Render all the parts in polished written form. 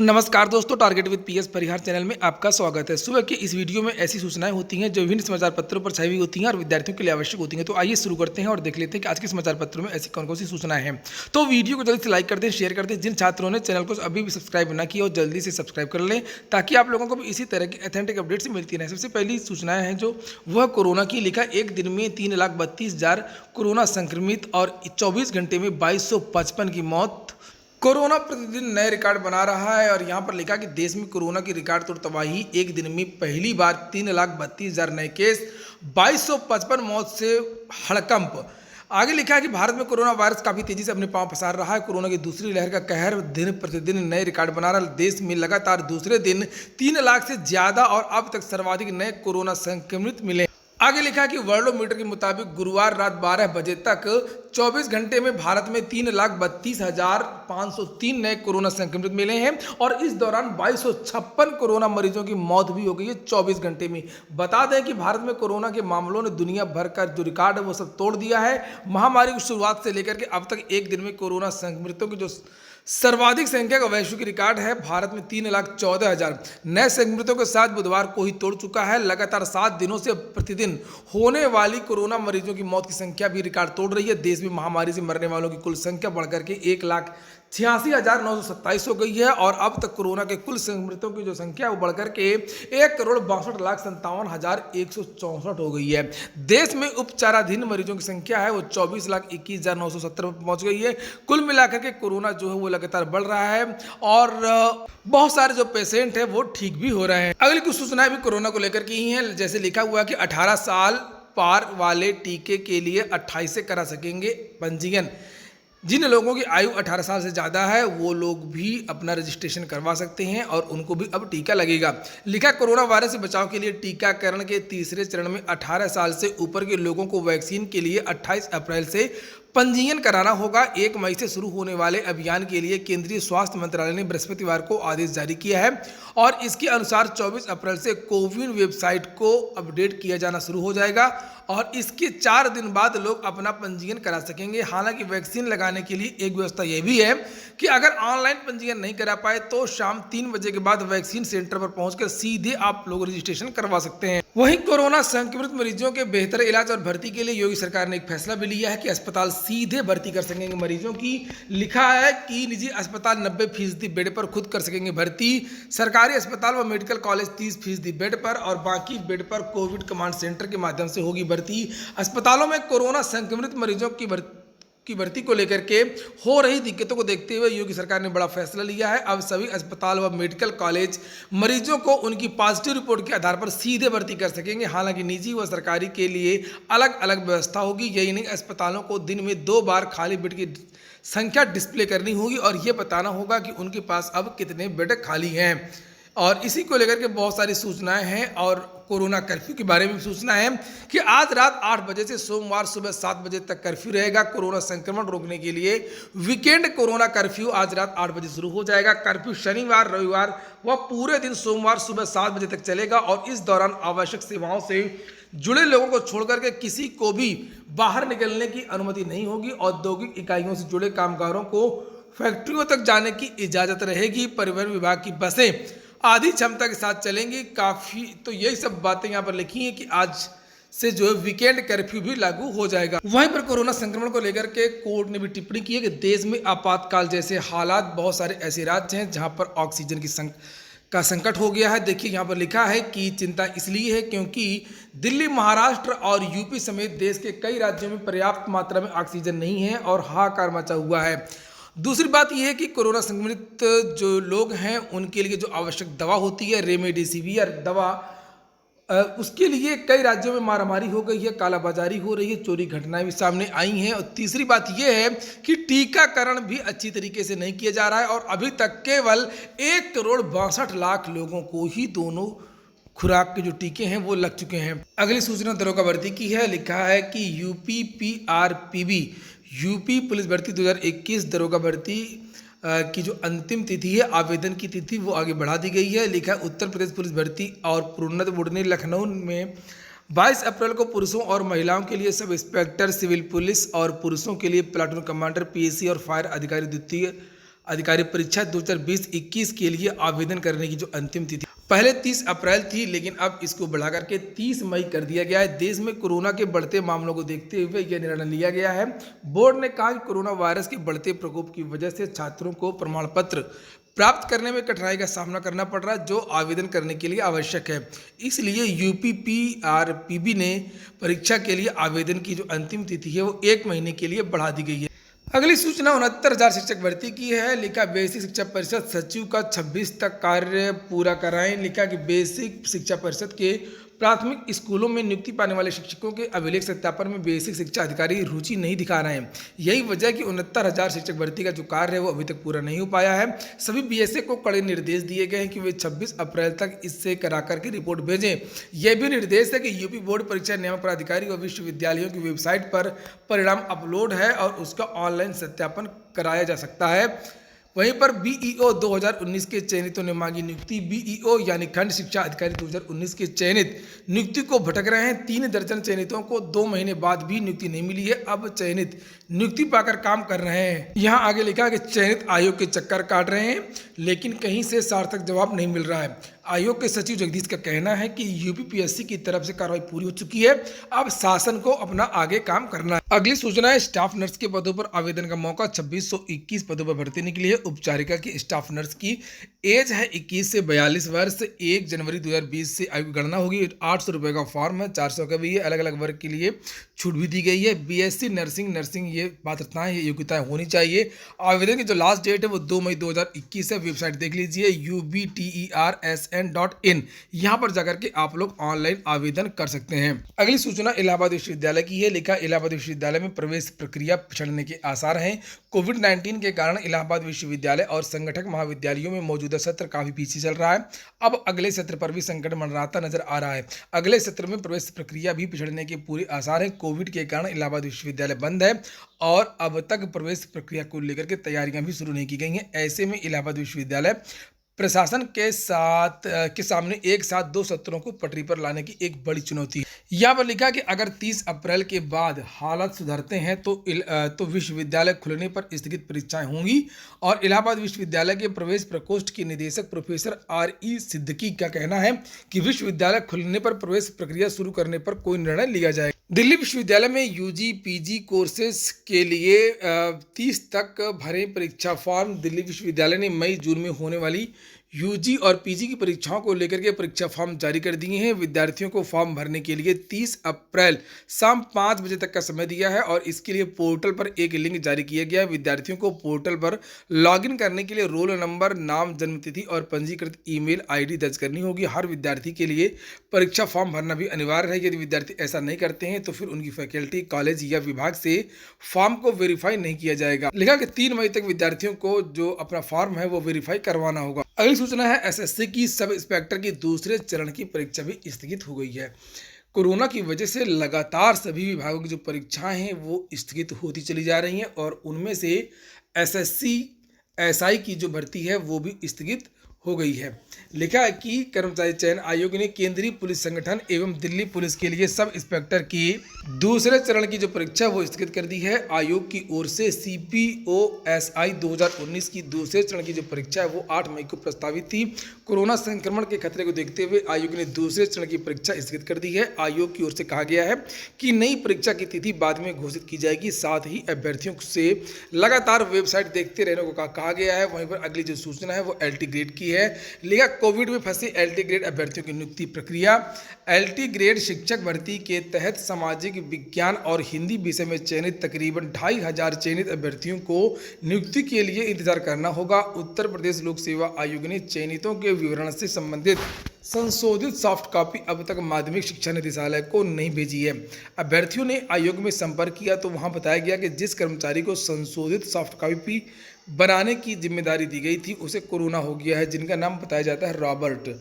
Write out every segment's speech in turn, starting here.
नमस्कार दोस्तों, target with PS Parihar channel में आपका स्वागत है। सुबह की इस वीडियो में ऐसी सूचनाएं होती हैं जो विभिन्न समाचार पत्रों पर छाई हुई होती हैं और विद्यार्थियों के लिए आवश्यक होती हैं। तो आइए शुरू करते हैं और देख लेते हैं कि आज के समाचार पत्रों में ऐसी कौन कौन सी सूचनाएं हैं। तो वीडियो को जल्दी से लाइक कर दें, शेयर कर दें। जिन छात्रों ने चैनल को अभी भी सब्सक्राइब न किया हो जल्दी से सब्सक्राइब कर लें ताकि आप लोगों को भी इसी तरह की ऑथेंटिक अपडेट्स मिलती रहें। सबसे पहली सूचनाएं हैं जो वह कोरोना की। लिखा एक दिन में 3,32,000 कोरोना संक्रमित और 24 घंटे में 2255 की मौत। कोरोना प्रतिदिन नए रिकॉर्ड बना रहा है और यहाँ पर लिखा कि देश में कोरोना की रिकॉर्ड तोड़ तबाही। एक दिन में पहली बार 3,32,000 नए केस, 2255 मौत से हड़कंप। आगे लिखा है कि भारत में कोरोना वायरस काफी तेजी से अपने पांव पसार रहा है। कोरोना की दूसरी लहर का कहर दिन प्रतिदिन नए रिकॉर्ड बना रहा है। देश में लगातार दूसरे दिन 3 लाख से ज्यादा और अब तक सर्वाधिक नए कोरोना संक्रमित मिले। आगे लिखा है कि वर्ल्डोमीटर के मुताबिक गुरुवार रात 12 बजे तक 24 घंटे में भारत में 3,32,503 नए कोरोना संक्रमित मिले हैं और इस दौरान 2256 कोरोना मरीजों की मौत भी हो गई है 24 घंटे में। बता दें कि भारत में कोरोना के मामलों ने दुनिया भर का जो रिकॉर्ड है वो सब तोड़ दिया है। महामारी की शुरुआत से लेकर के अब तक एक दिन में कोरोना संक्रमितों की जो सर्वाधिक संख्या का वैश्विक रिकॉर्ड है भारत में 3,14,000 नए संक्रमितों के साथ बुधवार को ही तोड़ चुका है। लगातार 7 दिनों से प्रतिदिन होने वाली कोरोना मरीजों की मौत की संख्या भी रिकॉर्ड तोड़ रही है। देश में महामारी से मरने वालों की कुल संख्या बढ़कर के 1,86,927 हो गई है और अब तक कोरोना के कुल संक्रमितों की जो संख्या वो बढ़कर के 1,62,57,164 हो गई है। देश में उपचाराधीन मरीजों की संख्या है वो 24,21,970 पर पहुंच गई है। कुल मिलाकर के कोरोना जो है वो लगातार बढ़ रहा है और बहुत सारे जो पेशेंट है वो ठीक भी हो रहे हैं। अगली कुछ सूचनाएं भी कोरोना को लेकर की ही हैं। जैसे लिखा हुआ है कि 18 साल पार वाले टीके के लिए 28 से करा सकेंगे पंजीयन। जिन लोगों की आयु 18 साल से ज़्यादा है वो लोग भी अपना रजिस्ट्रेशन करवा सकते हैं और उनको भी अब टीका लगेगा। लिखा कोरोना वायरस से बचाव के लिए टीकाकरण के तीसरे चरण में 18 साल से ऊपर के लोगों को वैक्सीन के लिए 28 अप्रैल से पंजीयन कराना होगा। 1 मई से शुरू होने वाले अभियान के लिए केंद्रीय स्वास्थ्य मंत्रालय ने बृहस्पतिवार को आदेश जारी किया है और इसके अनुसार 24 अप्रैल से कोविन वेबसाइट को अपडेट किया जाना शुरू हो जाएगा और इसके 4 दिन बाद लोग अपना पंजीयन करा सकेंगे। हालांकि वैक्सीन लगाने के लिए एक व्यवस्था यह भी है कि अगर ऑनलाइन पंजीयन नहीं करा पाए तो शाम 3 बजे के बाद वैक्सीन सेंटर पर पहुंचकर सीधे आप लोग रजिस्ट्रेशन करवा सकते हैं। वहीं कोरोना संक्रमित मरीजों के बेहतर इलाज और भर्ती के लिए योगी सरकार ने एक फैसला भी लिया है कि अस्पताल सीधे भर्ती कर सकेंगे मरीजों की। लिखा है कि निजी अस्पताल 90% बेड पर खुद कर सकेंगे भर्ती। सरकारी अस्पताल व मेडिकल कॉलेज 30% बेड पर और बाकी बेड पर कोविड कमांड सेंटर के माध्यम से होगी भर्ती। अस्पतालों में कोरोना संक्रमित मरीजों की भर्ती को लेकर के हो रही दिक्कतों को देखते हुए योगी सरकार ने बड़ा फैसला लिया है। अब सभी अस्पताल व मेडिकल कॉलेज मरीजों को उनकी पॉजिटिव रिपोर्ट के आधार पर सीधे भर्ती कर सकेंगे। हालांकि निजी व सरकारी के लिए अलग अलग व्यवस्था होगी। यही नहीं, अस्पतालों को दिन में 2 बार खाली बेड की संख्या डिस्प्ले करनी होगी और ये बताना होगा कि उनके पास अब कितने बेड खाली हैं। और इसी को लेकर के बहुत सारी सूचनाएं हैं और कोरोना कर्फ्यू के बारे में सूचना है कि आज रात 8 बजे से सोमवार सुबह 7 बजे तक कर्फ्यू रहेगा। कोरोना संक्रमण रोकने के लिए वीकेंड कोरोना कर्फ्यू आज रात 8 बजे शुरू हो जाएगा। कर्फ्यू शनिवार रविवार व पूरे दिन सोमवार सुबह 7 बजे तक चलेगा और इस दौरान आवश्यक सेवाओं से जुड़े लोगों को छोड़कर के किसी को भी बाहर निकलने की अनुमति नहीं होगी। औद्योगिक इकाइयों से जुड़े कामगारों को फैक्ट्रियों तक जाने की इजाजत रहेगी। परिवहन विभाग की बसें आधी क्षमता के साथ चलेंगी। काफ़ी तो यही सब बातें यहाँ पर लिखी हैं कि आज से जो है वीकेंड कर्फ्यू भी लागू हो जाएगा। वहीं पर कोरोना संक्रमण को लेकर के कोर्ट ने भी टिप्पणी की है कि देश में आपातकाल जैसे हालात, बहुत सारे ऐसे राज्य हैं जहां पर ऑक्सीजन की संकट हो गया है। देखिए यहाँ पर लिखा है कि चिंता इसलिए है क्योंकि दिल्ली, महाराष्ट्र और यूपी समेत देश के कई राज्यों में पर्याप्त मात्रा में ऑक्सीजन नहीं है और हाहाकार मचा हुआ है। दूसरी बात यह है कि कोरोना संक्रमित जो लोग हैं उनके लिए जो आवश्यक दवा होती है रेमडेसिविर दवा, उसके लिए कई राज्यों में मारामारी हो गई है, कालाबाजारी हो रही है, चोरी घटनाएं भी सामने आई हैं। और तीसरी बात यह है कि टीकाकरण भी अच्छी तरीके से नहीं किया जा रहा है और अभी तक केवल 1,62,00,000 लोगों को ही दोनों खुराक के जो टीके हैं वो लग चुके हैं। अगली सूचना दरोगा भर्ती की है। लिखा है कि यूपी पुलिस भर्ती 2021 दरोगा भर्ती की जो अंतिम तिथि है, आवेदन की तिथि, वो आगे बढ़ा दी गई है। लिखा है उत्तर प्रदेश पुलिस भर्ती और प्रोन्नत बोर्ड ने लखनऊ में 22 अप्रैल को पुरुषों और महिलाओं के लिए सब इंस्पेक्टर सिविल पुलिस और पुरुषों के लिए प्लाटून कमांडर, पीएसी और फायर अधिकारी द्वितीय अधिकारी परीक्षा 2020-21 के लिए आवेदन करने की जो अंतिम तिथि पहले 30 अप्रैल थी, लेकिन अब इसको बढ़ा करके 30 मई कर दिया गया है। देश में कोरोना के बढ़ते मामलों को देखते हुए यह निर्णय लिया गया है। बोर्ड ने कहा कि कोरोना वायरस के बढ़ते प्रकोप की वजह से छात्रों को प्रमाण पत्र प्राप्त करने में कठिनाई का सामना करना पड़ रहा है, जो आवेदन करने के लिए आवश्यक है। इसलिए यूपीपीआरपीबी ने परीक्षा के लिए आवेदन की जो अंतिम तिथि है वो 1 महीने के लिए बढ़ा दी गई है। अगली सूचना 69,000 शिक्षक भर्ती की है। लिखा बेसिक शिक्षा परिषद सचिव का 26 तक कार्य पूरा कराएं। लिखा कि बेसिक शिक्षा परिषद के प्राथमिक स्कूलों में नियुक्ति पाने वाले शिक्षकों के अभिलेख सत्यापन में बेसिक शिक्षा अधिकारी रुचि नहीं दिखा रहे हैं। यही वजह है कि 69,000 शिक्षक भर्ती का जो कार्य है वो अभी तक पूरा नहीं हो पाया है। सभी बीएसए को कड़े निर्देश दिए गए हैं कि वे 26 अप्रैल तक इससे करा करके रिपोर्ट भेजें। यह भी निर्देश है कि यूपी बोर्ड परीक्षा नियामक प्राधिकारी व विश्वविद्यालयों की वेबसाइट पर परिणाम अपलोड है और उसका ऑनलाइन सत्यापन कराया जा सकता है। वहीं पर बीईओ 2019 के चयनितों ने मांगी नियुक्ति। बीईओ यानी खंड शिक्षा अधिकारी 2019 के चयनित नियुक्ति को भटक रहे हैं। 3 दर्जन चयनितों को 2 महीने बाद भी नियुक्ति नहीं मिली है। अब चयनित नियुक्ति पाकर काम कर रहे हैं। यहाँ आगे लिखा कि चयनित आयोग के चक्कर काट रहे हैं, लेकिन कहीं से सार्थक जवाब नहीं मिल रहा है। आयोग के सचिव जगदीश का कहना है कि यूपीपीएससी की तरफ से कार्रवाई पूरी हो चुकी है, अब शासन को अपना आगे काम करना है। अगली सूचना है स्टाफ नर्स के पदों पर आवेदन का मौका 2621 पदों पर भर्ती निकली है। उपचारिका की स्टाफ नर्स की एज है 21 से 42 वर्ष। 1 जनवरी 2020 से आयु गणना होगी। 800 रुपये का फॉर्म है, 400 का भी है। अलग अलग वर्ग के लिए छूट भी दी गई है। बीएससी नर्सिंग ये पात्रताएं, ये योग्यताएं होनी चाहिए। आवेदन की जो लास्ट डेट है वो 2 मई 2021 है। वेबसाइट देख लीजिए ubtersn.in। यहाँ पर जाकर के आप लोग ऑनलाइन आवेदन कर सकते हैं। अगली सूचना इलाहाबाद विश्वविद्यालय की है। लिखा इलाहाबाद विश्वविद्यालय में प्रवेश प्रक्रिया पिछड़ने के आसार हैं। कोविड-19 के कारण इलाहाबाद विश्वविद्यालय और संगठक महाविद्यालयों में मौजूदा सत्र काफी पीछे चल रहा है। अब अगले सत्र पर भी संकट मंडराता नजर आ रहा है। अगले सत्र में प्रवेश प्रक्रिया भी पिछड़ने के पूरे आसार हैं। कोविड के कारण इलाहाबाद विश्वविद्यालय बंद है और अब तक प्रवेश प्रक्रिया को लेकर के तैयारियां भी शुरू नहीं की गई हैं। ऐसे में इलाहाबाद विश्वविद्यालय प्रशासन के सामने एक साथ 2 सत्रों को पटरी पर लाने की एक बड़ी चुनौती है। यहाँ पर लिखा कि अगर 30 अप्रैल के बाद हालात सुधरते हैं तो विश्वविद्यालय खुलने पर स्थगित परीक्षाएं होंगी। और इलाहाबाद विश्वविद्यालय के प्रवेश प्रकोष्ठ के निदेशक प्रोफेसर RE सिद्दीकी का कहना है कि विश्वविद्यालय खुलने पर प्रवेश प्रक्रिया शुरू करने पर कोई निर्णय लिया जाएगा। दिल्ली विश्वविद्यालय में यूजी पीजी कोर्सेज के लिए 30 तक भरे परीक्षा फॉर्म। दिल्ली विश्वविद्यालय ने मई जून में होने वाली यूजी और पीजी की परीक्षाओं को लेकर के परीक्षा फॉर्म जारी कर दिए हैं। विद्यार्थियों को फॉर्म भरने के लिए 30 अप्रैल शाम 5 बजे तक का समय दिया है और इसके लिए पोर्टल पर एक लिंक जारी किया गया है। विद्यार्थियों को पोर्टल पर लॉगिन करने के लिए रोल नंबर, नाम, जन्मतिथि और पंजीकृत ईमेल आईडी दर्ज करनी होगी। हर विद्यार्थी के लिए परीक्षा फॉर्म भरना भी अनिवार्य है। यदि विद्यार्थी ऐसा नहीं करते हैं तो फिर उनकी फैकल्टी, कॉलेज या विभाग से फॉर्म को वेरीफाई नहीं किया जाएगा। लिखा कि 3 मई तक विद्यार्थियों को जो अपना फॉर्म है वो वेरीफाई करवाना होगा। अगली सूचना है एसएससी की सब इंस्पेक्टर की दूसरे चरण की परीक्षा भी स्थगित हो गई है। कोरोना की वजह से लगातार सभी विभागों की जो परीक्षाएं हैं वो स्थगित होती चली जा रही हैं और उनमें से एसएससी एसआई की जो भर्ती है वो भी स्थगित हो गई है। लिखा है कि कर्मचारी चयन आयोग ने केंद्रीय पुलिस संगठन एवं दिल्ली पुलिस के लिए सब इंस्पेक्टर की दूसरे चरण की जो परीक्षा वो स्थगित कर दी है। आयोग की ओर से CPOSI 2019 की दूसरे चरण की जो परीक्षा है वो 8 मई को प्रस्तावित थी। कोरोना संक्रमण के खतरे को देखते हुए आयोग ने दूसरे चरण की परीक्षा स्थगित कर दी है। आयोग की ओर से कहा गया है कि नई परीक्षा की तिथि बाद में घोषित की जाएगी। साथ ही अभ्यर्थियों से लगातार वेबसाइट देखते रहने को कहा गया है। वहीं पर अगली जो सूचना है वो LT ग्रेड की है। लिखा कोविड में फंसे LT ग्रेड अभ्यर्थियों की नियुक्ति प्रक्रिया। LT ग्रेड शिक्षक भर्ती के तहत सामाजिक विज्ञान और हिंदी विषय में चयनित तकरीबन 2500 चयनित अभ्यर्थियों को नियुक्ति के लिए इंतजार करना होगा। उत्तर प्रदेश लोक सेवा आयोग ने चयनितों के विवरण से संबंधित संशोधित सॉफ्ट कॉपी अब तक माध्यमिक शिक्षा निदेशालय को नहीं भेजी है। अभ्यर्थियों ने आयोग में संपर्क किया तो वहां बताया गया कि जिस कर्मचारी को संशोधित सॉफ्ट कॉपी बनाने की जिम्मेदारी दी गई थी उसे कोरोना हो गया है, जिनका नाम बताया जाता है रॉबर्ट।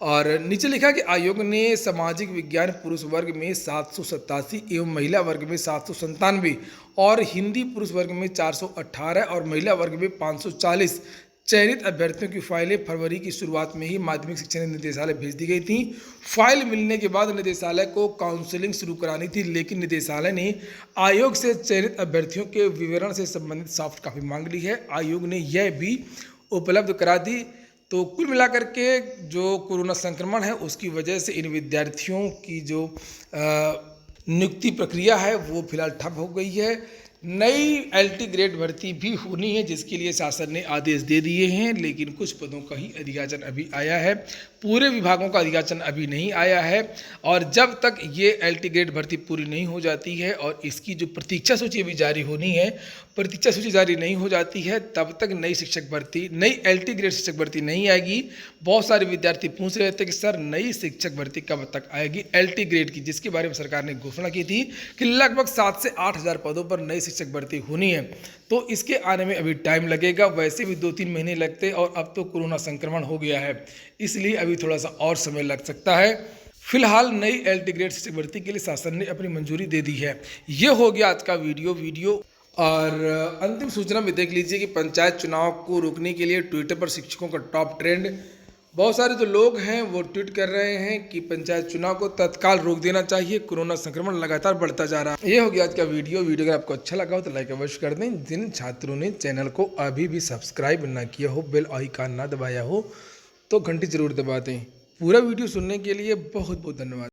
और नीचे लिखा कि आयोग ने सामाजिक विज्ञान पुरुष वर्ग में 787 एवं महिला वर्ग में 797 और हिंदी पुरुष वर्ग में 418 और महिला वर्ग में 540 चयनित अभ्यर्थियों की फाइलें फरवरी की शुरुआत में ही माध्यमिक शिक्षा निदेशालय भेज दी गई थी। फाइल मिलने के बाद निदेशालय को काउंसलिंग शुरू करानी थी, लेकिन निदेशालय ने आयोग से चयनित अभ्यर्थियों के विवरण से संबंधित सॉफ्ट कॉपी मांग ली है। आयोग ने यह भी उपलब्ध करा दी। तो कुल मिलाकर के जो कोरोना संक्रमण है उसकी वजह से इन विद्यार्थियों की जो नियुक्ति प्रक्रिया है वो फिलहाल ठप हो गई है। नई एलटी ग्रेड भर्ती भी होनी है, जिसके लिए शासन ने आदेश दे दिए हैं, लेकिन कुछ पदों का ही अधियाचन अभी आया है, पूरे विभागों का अधियाचन अभी नहीं आया है। और जब तक ये एलटी ग्रेड भर्ती पूरी नहीं हो जाती है और इसकी जो प्रतीक्षा सूची अभी जारी होनी है, प्रतीक्षा सूची जारी नहीं हो जाती है, तब तक नई शिक्षक भर्ती, नई एलटी ग्रेड शिक्षक भर्ती नहीं आएगी। बहुत सारे विद्यार्थी पूछ रहे थे कि सर नई शिक्षक भर्ती कब तक आएगी एलटी ग्रेड की, जिसके बारे में सरकार ने घोषणा की थी कि लगभग 7 से 8 हज़ार पदों पर नई शिक्षक भर्ती होनी है। तो इसके आने में अभी टाइम लगेगा, वैसे भी 2-3 महीने लगते और अब तो कोरोना संक्रमण हो गया है, इसलिए अभी थोड़ा सा और समय लग सकता है। फिलहाल नई एलटी ग्रेड शिक्षक भर्ती के लिए शासन ने अपनी मंजूरी दे दी है। ये हो गया आज का वीडियो। और अंतिम सूचना में देख लीजिए कि पंचायत चुनाव को रोकने के लिए ट्विटर पर शिक्षकों का टॉप ट्रेंड। बहुत सारे जो लोग हैं वो ट्वीट कर रहे हैं कि पंचायत चुनाव को तत्काल रोक देना चाहिए, कोरोना संक्रमण लगातार बढ़ता जा रहा है। ये हो गया आज का वीडियो अगर आपको अच्छा लगा हो तो लाइक अवश्य कर दें। जिन छात्रों ने चैनल को अभी भी सब्सक्राइब ना किया हो, बेल आइकन ना दबाया हो, तो घंटी जरूर दबा दें। पूरा वीडियो सुनने के लिए बहुत बहुत धन्यवाद।